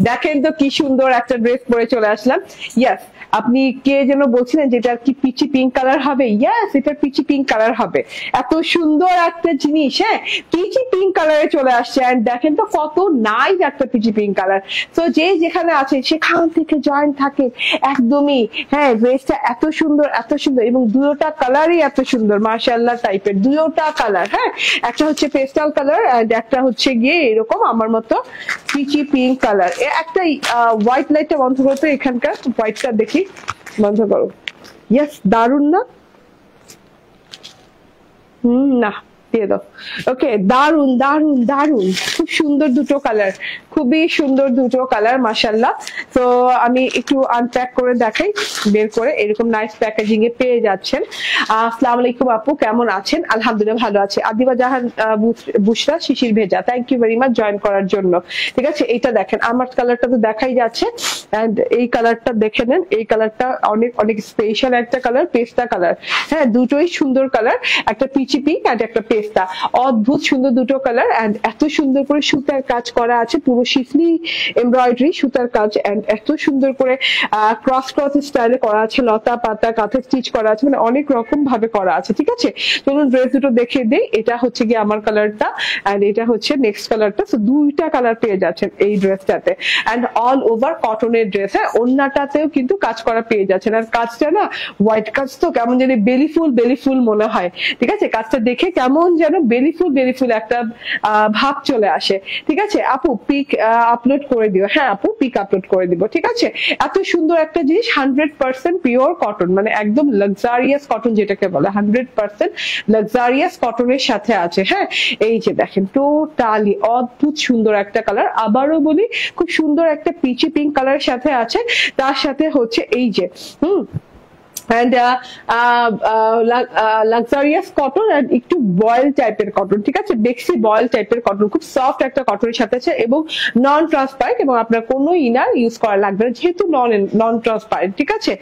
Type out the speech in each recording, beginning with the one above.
দেখেন তো কি সুন্দর একটা ড্রেস পরে চলে আসলাম। ইয়াস, আপনি কে যেন বলছিলেন যে এটা কি পিচি পিঙ্ক কালার হবে? ইয়াস, এটা পিচি পিঙ্ক কালার হবে। এত সুন্দর একটা জিনিস, হ্যাঁ, পিচি পিঙ্ক কালারে চলে আসছে। এন্ড দেখেন তো কত নাইস একটা পিচি পিঙ্ক কালার। তো যে যেখানে আছে সেখান থেকে জয়েন্ট থাকে একদমই। হ্যাঁ, ড্রেসটা এত সুন্দর, এত সুন্দর, এবং দুটোটা কালারই এত সুন্দর, মাশাআল্লাহ টাইপের দুটোটা কালার। হ্যাঁ, একটা হচ্ছে পেস্টাল কালার এন্ড একটা হচ্ছে গিয়ে এরকম আমার মতো পিচি পিঙ্ক কালার। একটা হোয়াইট লাইটটা বন্ধ করতে, এখানকার হোয়াইটটা দেখি, বন্ধ করো। ইয়েস, দারুন না? না, দিয়ে দাও। ওকে, দারুন দারুন দারুন, খুব সুন্দর দুটো কালার, খুবই সুন্দর দুটো কালার, মাশাআল্লাহ। তো আমি একটু আনপ্যাক করে দেখাই, বের করে এরকম নাইস প্যাকেজিং এ পেয়ে যাচ্ছেন। আসসালামু আলাইকুম আপু, কেমন আছেন? আলহামদুলিল্লাহ ভালো আছে। আদিবা জাহান বুশরা শিশির ভেজা, thank you very much join করার জন্য। ঠিক আছে, এইটা দেখেন, আমার কালারটা তো দেখাই যাচ্ছে, এন্ড এই কালারটা দেখে নেন। এই কালারটা অনেক অনেক স্পেশাল একটা কালার, পেস্তা কালার। হ্যাঁ, দুটোই সুন্দর কালার, একটা পিচি পিঙ্ক আর একটা পেস্তা। অদ্ভুত সুন্দর দুটো কালার, এন্ড এত সুন্দর করে সুতার কাজ করা আছে, পুরো শিফলি এমব্রয়ডারি সুতার কাজ, এন্ড এত সুন্দর করে ক্রস ক্রস স্টাইলে করা আছে, লতা পাতা কাঁথে স্টিচ করা আছে, মানে অনেক রকম ভাবে করা আছে। ঠিক আছে, চলুন ড্রেস দুটো দেখে দিই। এটা হচ্ছে গিয়ে আমার কালারটা, এন্ড এটা হচ্ছে নেক্সট কালারটা। তো দুইটা কালার পেয়ে যাচ্ছেন এই ড্রেসটাতে, এন্ড অল ওভার কটনের ড্রেস। হ্যাঁ, ওন্নাটাতেও কিন্তু কাজ করা পেয়ে যাচ্ছেন। আর কাজটা না হোয়াইট কাজ, তো কেমন জানি বেলি ফুল মনে হয়। ঠিক আছে, কাজটা দেখে কেমন যেন বেলি ফুল একটা ভাব চলে আসে। ঠিক আছে আপু, পিক আপলোড করে দিও। হ্যাঁ আপু, পিক আপলোড করে দিব। ঠিক আছে, এত সুন্দর একটা জিনিস, 100% পিওর কটন, মানে একদম লাক্সারিয়াস কটন যেটাকে বলে, 100% লাক্সারিয়াস কটনের সাথে আছে। হ্যাঁ, এই যে দেখেন, টোটালি অদ্ভুত সুন্দর একটা কালার। আবারও বলি, খুব সুন্দর একটা পিচি পিঙ্ক কালারের সাথে আছে, তার সাথে হচ্ছে এই যে and luxurious cotton and একটু বয়েল টাইপের কটন। ঠিক আছে, বেক্সি বয়েল টাইপের কটন, খুব সফট একটা কটনের সাথে আছে, এবং নন ট্রান্সপারেন্ট, এবং আপনার কোনো ইনার ইউজ করা লাগবে না যেহেতু নন ট্রান্সপারেন্ট। ঠিক আছে,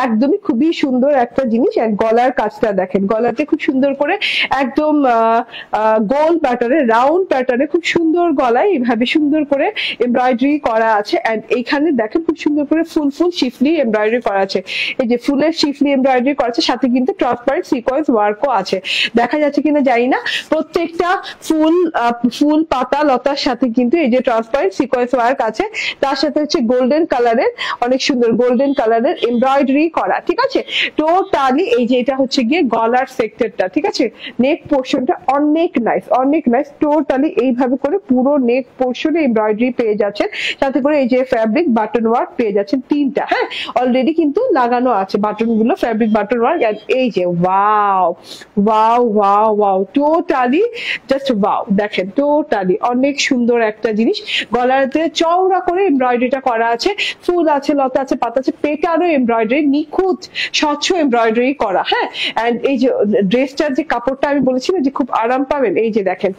একদমই খুবই সুন্দর একটা জিনিস। এন্ড গলার কাজটা দেখেন, গলাতে খুব সুন্দর করে একদম গোল প্যাটার্নে, রাউন্ড প্যাটার্নে খুব সুন্দর গলায় এইভাবে সুন্দর করে এমব্রয়ডারি করা আছে। এন্ড এইখানে দেখেন খুব সুন্দর করে ফুল শিফলি এমব্রয়ডারি করা আছে। এই যে ফুলের শিফলি এমব্রয়ডারি করা আছে, সাথে কিন্তু ট্রান্সপারেন্ট সিকোয়েন্স ওয়ার্কও আছে। দেখা যাচ্ছে কিনা জানি না, প্রত্যেকটা ফুল পাতা লতার সাথে কিন্তু এই যে ট্রান্সপারেন্ট সিকোয়েন্স ওয়ার্ক আছে, তার সাথে হচ্ছে গোল্ডেন কালারের, অনেক সুন্দর গোল্ডেন কালারের এমব্রয়ডারি করা। ঠিক আছে, টোটালি এই যে এটা হচ্ছে গিয়ে গলার সেক্টরটা। ঠিক আছে, নেক পোর্শনটা অনেক নাইস, টোটালি এইভাবে করে পুরো নেক পোর্শনে এমব্রয়ডারি পেয়ে যাচ্ছেন, সাথে করে এই যে ফ্যাব্রিক বাটন ওয়ার্ক পেয়ে যাচ্ছেন তিনটা। হ্যাঁ, অলরেডি কিন্তু লাগানো আছে বাটন গুলো, ফ্যাব্রিক বাটন ওয়ার্ক। এই যে ওয়াও, টোটালি জাস্ট ওয়াও, দেখেন টোটালি অনেক সুন্দর একটা জিনিস। গলাতে চওড়া করে এমব্রয়ডারিটা করা আছে, ফুল আছে, লতা আছে, পাতা আছে, পেটারও এমব্রয়ডারি, নিখুঁত স্বচ্ছ এমব্রয়ডারি করা। হ্যাঁ, এন্ড এই যে ড্রেসটার যে কাপড়টা আমি বলেছিলাম যে খুব আরাম পাবেন, এই যে দেখেন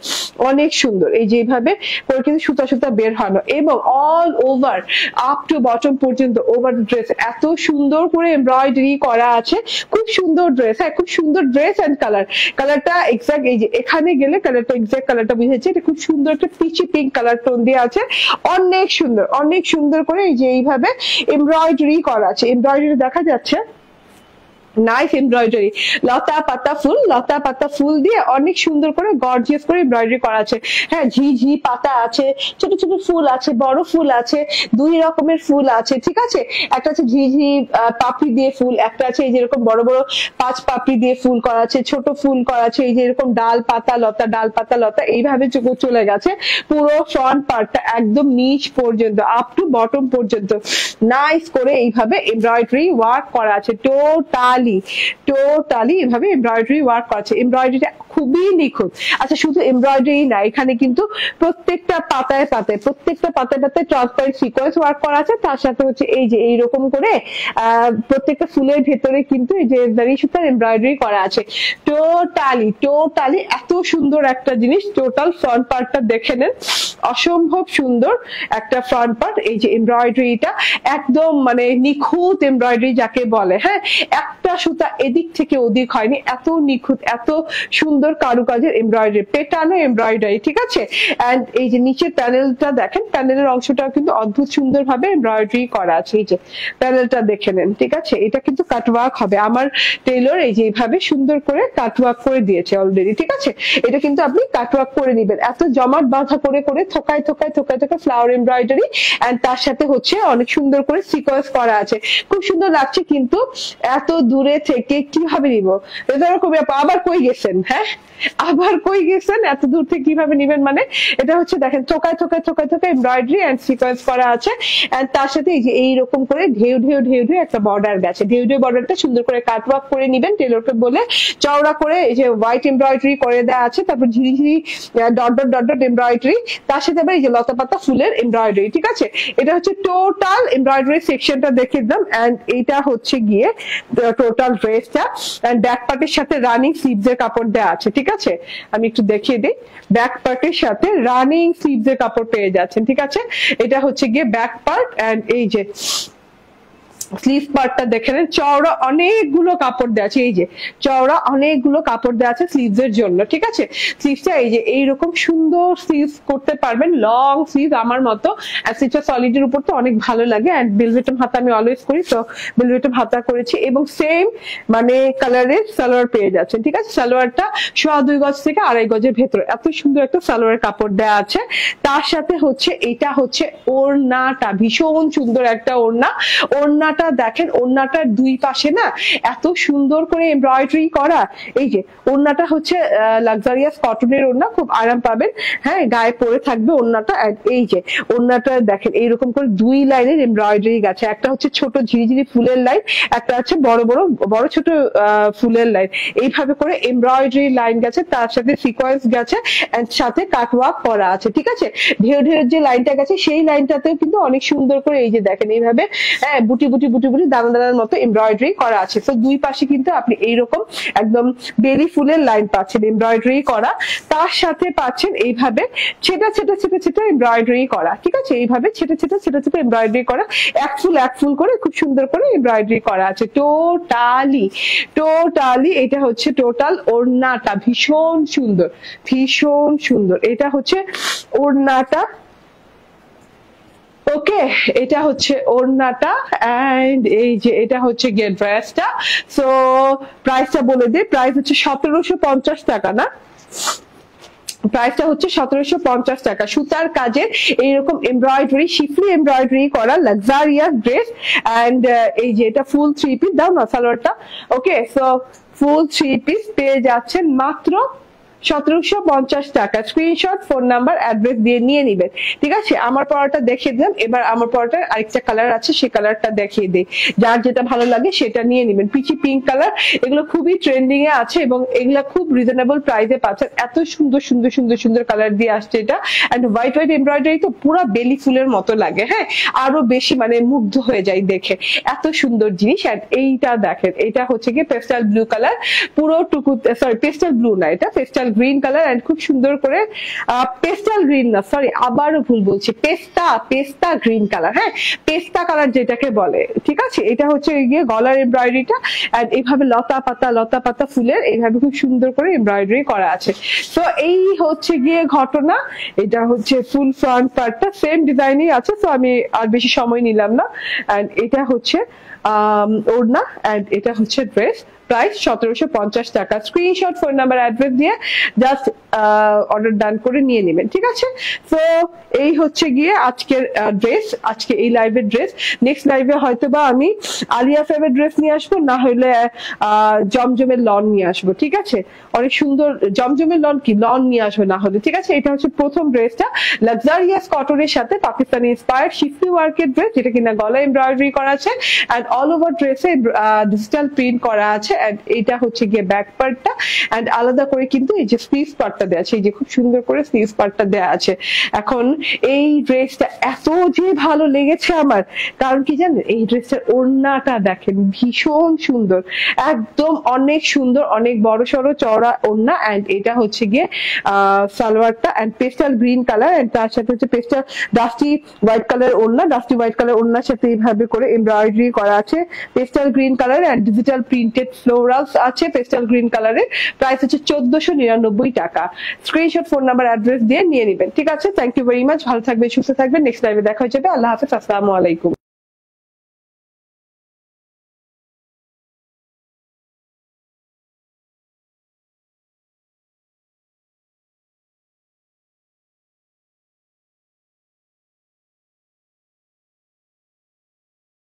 অনেক সুন্দর, এই যে এইভাবে করে কিন্তু সুতা বের হয় না, এবং all over up to bottom পর্যন্ত ওভার ড্রেস এত সুন্দর করে এমব্রয়ডারি করা আছে। খুব সুন্দর ড্রেস। হ্যাঁ, খুব সুন্দর ড্রেস। এন্ড কালারটা এক্সাক্ট, এই যে এখানে গেলে কালারটা এক্সাক্ট কালারটা বুঝেছে, এটা খুব সুন্দর একটা পিচি পিঙ্ক কালার টোন দিয়ে আছে, অনেক সুন্দর করে এই যে এইভাবে এমব্রয়ডারি করা আছে। এমব্রয়ডারি দেখা যাচ্ছে, নাইস এমব্রয়ডারি, লতা পাতা ফুল দিয়ে অনেক সুন্দর করে গর্জিয়াস করে এমব্রয়ডারি করা আছে। হ্যাঁ, ঝি পাতা আছে, ছোট ফুল আছে, বড় ফুল আছে, দুই রকমের ফুল আছে। ঠিক আছে, একটা আছে ঝি পাপড়ি দিয়ে ফুল, একটা আছে এই যেরকম বড় পাঁচ পাপড়ি দিয়ে ফুল করা আছে, ছোট ফুল করা আছে, এই যে এরকম ডাল পাতা লতা এইভাবে চলে গেছে পুরো ফ্রন্ট পার্টটা একদম নিচ পর্যন্ত আপ টু বটম পর্যন্ত নাইস করে এইভাবে এমব্রয়ডারি ওয়ার্ক করা আছে। টোটালি এভাবে এমব্রয়ডারি ওয়ার্ক করা আছে। এমব্রয়ডারিটা খুবই নিখুঁত। আচ্ছা, শুধু এমব্রয়ডারি না, এখানে কিন্তু প্রত্যেকটা পাতায় ট্রান্সপারেন্ট সিকোয়েন্স ওয়ার্ক করা আছে, তার সাথে হচ্ছে এই যে এইরকম করে প্রত্যেকটা ফুলের ভেতরে কিন্তু এই যে দাঁড়িয়ে সুতার এমব্রয়ডারি করা আছে। টোটালি এত সুন্দর একটা জিনিস। টোটাল ফ্রন্ট পার্টটা দেখে নেন, অসম্ভব সুন্দর একটা ফ্রন্ট পার্ট। এই যে এমব্রয়ডারিটা একদম মানে নিখুঁত এমব্রয়ডারি যাকে বলে। হ্যাঁ, একটা একটা সুতা এদিক থেকে ওদিক হয়নি, এত নিখুঁত, এত সুন্দর কারুকাজের এমব্রয়ডারি, পেটানো এমব্রয়ডারি, ঠিক আছে। এন্ড এই যে নিচের প্যানেলটা দেখেন, প্যানেলের অংশটাও কিন্তু অদ্ভুত সুন্দর ভাবে এমব্রয়ডারি করা আছে। এই যে প্যানেলটা দেখে নেন, ঠিক আছে। এটা কিন্তু কাটওয়ার্ক হবে, আমার টেইলর এই যে এইভাবে সুন্দর করে কাটওয়ার্ক করে দিয়েছে অলরেডি, ঠিক আছে। এটা কিন্তু আপনি কাটওয়ার্ক করে নিবেন, এত জমাট বাঁধা করে করে থোকায় থোকায় থোকায় থোকায় ফ্লাওয়ার এমব্রয়ডারি, এন্ড তার সাথে হচ্ছে অনেক সুন্দর করে সিকোয়েন্স করা আছে, খুব সুন্দর লাগছে। কিন্তু এত দূরে থেকে কিভাবে নিব, এরকম আবার কই গেছেন, হ্যাঁ আবার কই গেছেন, এত দূর থেকে কিভাবে নিবেন, মানে এটা হচ্ছে দেখেন থোকায় থোকায় থোকায় থোকায় এমব্রয়ডারি এন্ড সিকোয়েন্স করা আছে, এন্ড তার সাথে এই যে এইরকম করে ঢেউ ঢেউ ঢেউ ঢেউ একটা বর্ডার গেছে। ঢেউ ঢেউ বর্ডারটা সুন্দর করে কাটওয়ার্ক করে নিবেন, টেলরকে বলে চওড়া করে এই যে হোয়াইট এমব্রয়ডারি করে দেওয়া আছে, তারপর ঝিরিঝিরি dot dot dot dot embroidery, তার সাথে আবার এই যে লতা পাতা ফুলের এমব্রয়ডারি, ঠিক আছে। এটা হচ্ছে টোটাল এমব্রয়ডারি সেকশনটা দেখে দিলাম, এন্ড এইটা হচ্ছে গিয়ে টোটাল ড্রেসটা, এন্ড ব্যাক পার্টের সাথে রানিং স্লিভস এর কাপড় দেওয়া আছে, ঠিক আছে। আমি একটু দেখিয়ে দিই, ব্যাক পার্টের সাথে রানিং স্লিভস এর কাপড় পেয়ে যাচ্ছেন, ঠিক আছে। এটা হচ্ছে গিয়ে ব্যাক পার্ট, এন্ড এই যে স্লিভ পার্টটা দেখে নেন, চওড়া অনেকগুলো কাপড় দেওয়া আছে, এই যে চওড়া অনেকগুলো কাপড় দেওয়া আছে স্লিভস এর জন্য, ঠিক আছে। স্লিভসটা এই যে এইরকম সুন্দর স্লিভস করতে পারবেন, লং স্লিভ আমার মতো, আর স্লিভটা সলিডের উপর তো অনেক ভালো লাগে। এন্ড বেলভেটম হাতা আমি অলওয়েজ করি, তো বেলভেটম হাতা করেছি, এবং সেম মানে কালারের সালোয়ার পেয়ে যাচ্ছেন, ঠিক আছে। সালোয়ারটা 2.25 গজ থেকে 2.5 গজের ভেতরে এত সুন্দর একটা সালোয়ার কাপড় দেওয়া আছে। তার সাথে হচ্ছে এটা হচ্ছে ওড়নাটা, ভীষণ সুন্দর একটা ওড়না। ওড়নাটা দেখেন, ওড়নাটার দুই পাশে না এত সুন্দর করে এমব্রয়ডারি করা। এই যে ওড়নাটা হচ্ছে লাক্সারিয়াস কটনের ওড়না, খুব আরাম পাবেন, হ্যাঁ গায়ে পরে থাকবে ওড়নাটা। এই যে ওড়নাটা দেখেন এইরকম করে দুই লাইনের এমব্রয়ডারি গেছে, একটা হচ্ছে ছোট ঝিরিঝিরি ফুলের লাইন, একটা হচ্ছে বড় বড় বড় ছোট ফুলের লাইন, এইভাবে করে এমব্রয়ডারি লাইন গেছে, তার সাথে সিকোয়েন্স গেছে, এন্ড সাথে কাটওয়ার্ক করা আছে, ঠিক আছে। ঢেউ ঢেউ যে লাইনটা গেছে সেই লাইনটাতেও কিন্তু অনেক সুন্দর করে এই যে দেখেন এইভাবে হ্যাঁ বুটি বুটি বুটি বুটি দানা দানার মতো এমব্রয়ডারি করা আছে। তো দুই পাশে কিন্তু আপনি এইরকম একদম বেলি ফুলের লাইন পাচ্ছেন এমব্রয়ডারি করা, তার সাথে পাচ্ছেন এইভাবে ছেটা ছেটা ছেটা ছেটা এমব্রয়ডারি করা, ঠিক আছে। এইভাবে ছেটা ছেটা ছেটা ছেটা এমব্রয়ডারি করা, এক ফুল করে খুব সুন্দর করে এমব্রয়ডারি করা আছে টোটালি টোটালি। এটা হচ্ছে টোটাল ওড়নাটা, ভীষণ সুন্দর ভীষণ সুন্দর। এটা হচ্ছে ওড়নাটা, ওকে এটা হচ্ছে ওড়নাটা, এন্ড এই যে এটা হচ্ছে গিয়ে ড্রেসটা। সো প্রাইসটা বলে দিই, প্রাইস হচ্ছে 1750 টাকা, না প্রাইসটা হচ্ছে 1750 টাকা। সুতার কাজের এইরকম এমব্রয়ডারি, শিফলি এমব্রয়ডারি করা লাক্সারিয়াস ড্রেস, এন্ড এই যে এটা ফুল 3 পিস, দাও না সালোয়ারটা, ওকে। সো ফুল 3 পিস পেয়ে যাচ্ছেন মাত্র 1750 টাকা। স্ক্রিনশট, ফোন নাম্বার, অ্যাড্রেস দিয়ে নিয়ে নিবেন, ঠিক আছে। আমার পরাটা দেখিয়ে দিলাম, এবার আমার পরাটার আরেকটা কালার আছে, সেই কালারটা দেখিয়ে দিই, যার যেটা ভালো লাগে সেটা নিয়ে নিবেন। পিচি পিঙ্ক কালার, এগুলো খুবই ট্রেন্ডিং এ আছে এবং এগুলা খুব রিজনেবল প্রাইসে পাচ্ছেন। এত সুন্দর সুন্দর সুন্দর সুন্দর কালার দিয়ে আসছে এটা, এন্ড হোয়াইট হোয়াইট এমব্রয়ডারি তো পুরো বেলি ফুলের মতো লাগে, হ্যাঁ আরো বেশি মানে মুগ্ধ হয়ে যায় দেখে, এত সুন্দর জিনিস। এন্ড এইটা দেখেন, এটা হচ্ছে কি পেস্টাল ব্লু কালার, পুরো টুকু, সরি পেস্টাল ব্লু না, এটা পেস্টাল গ্রিন কালার, এন্ড খুব সুন্দর করে পেস্টাল গ্রিন না, সরি আবারও ভুল বলছি, পেস্তা গ্রিন কালার, হ্যাঁ পেস্তা কালার যেটাকে বলে, ঠিক আছে। এটা হচ্ছে গিয়ে গলার এমব্রয়ডারিটা, এন্ড এইভাবে লতা পাতা ফুলের এইভাবে খুব সুন্দর করে এমব্রয়ডারি করা আছে। তো এই হচ্ছে গিয়ে ঘটনা। এটা হচ্ছে ফুল ফ্রন্ট পার্টটা সেম ডিজাইনই আছে, তো আমি আর বেশি সময় নিলাম না। এন্ড এটা হচ্ছে ওড়না, এন্ড এটা হচ্ছে ড্রেস। প্রাইস 1750 টাকা। স্ক্রিনশট, ফোন নাম্বার, অ্যাড্রেস দিয়ে জাস্ট অর্ডার ডান করে নিয়ে নেবেন, ঠিক আছে। তো এই হচ্ছে গিয়ে আজকের ড্রেস, আজকে এই লাইভের ড্রেস। নেক্সট লাইভে হয়তো বা আমি আলিয়া ফেবের ড্রেস নিয়ে আসবো, না হলে জমজমের লন নিয়ে আসবো, ঠিক আছে। অনেক সুন্দর জমজমের লন কি লন নিয়ে আসবো না হলে, ঠিক আছে। এটা হচ্ছে প্রথম ড্রেসটা, লাক্সারিয়াস কটনের সাথে পাকিস্তানি ইন্সপায়ার্ড শিফলি ওয়ার্কের ড্রেস, যেটা কিনা গলা এমব্রয়ডারি করা আছে, এন্ড অল ওভার ড্রেসে ডিজিটাল প্রিন্ট করা আছে। এন্ড এটা হচ্ছে গিয়ে ব্যাক পার্টটা, এন্ড আলাদা করে কিন্তু এই যে স্লিভ পার্টটা দেওয়া আছে, এই যে খুব সুন্দর করে স্লিভ পার্টটা দেওয়া আছে। এখন এই ড্রেসটা এত যে ভালো লেগেছে আমার, কারণ কি জানেন, এই ড্রেসের ওড়নাটা দেখেন ভীষণ সুন্দর, একদম অনেক সুন্দর, অনেক বড় সড়ো চওড়া ওড়না, এন্ড এটা হচ্ছে গিয়ে সালোয়ারটা, and pastel green colour, and তার সাথে হচ্ছে পেস্টাল ডাস্টি হোয়াইট কালার ওড়না, ডাস্টি হোয়াইট কালার ওড়নার সাথে এইভাবে করে এমব্রয়ডারি করা আছে pastel green colour and digital printed florals আছে পেস্টাল গ্রিন কালারের। প্রাইস হচ্ছে 1499 টাকা। স্ক্রিনশট, ফোন নাম্বার, অ্যাড্রেস দিয়ে নিয়ে নেবেন। ঠিক আছে, থ্যাংক ইউ ভেরি মাচ। ভালো থাকবেন, সুস্থ থাকবেন। নেক্সট লাইভে দেখা হয়ে যাবে। আল্লাহ হাফেজ, আসসালামু আলাইকুম।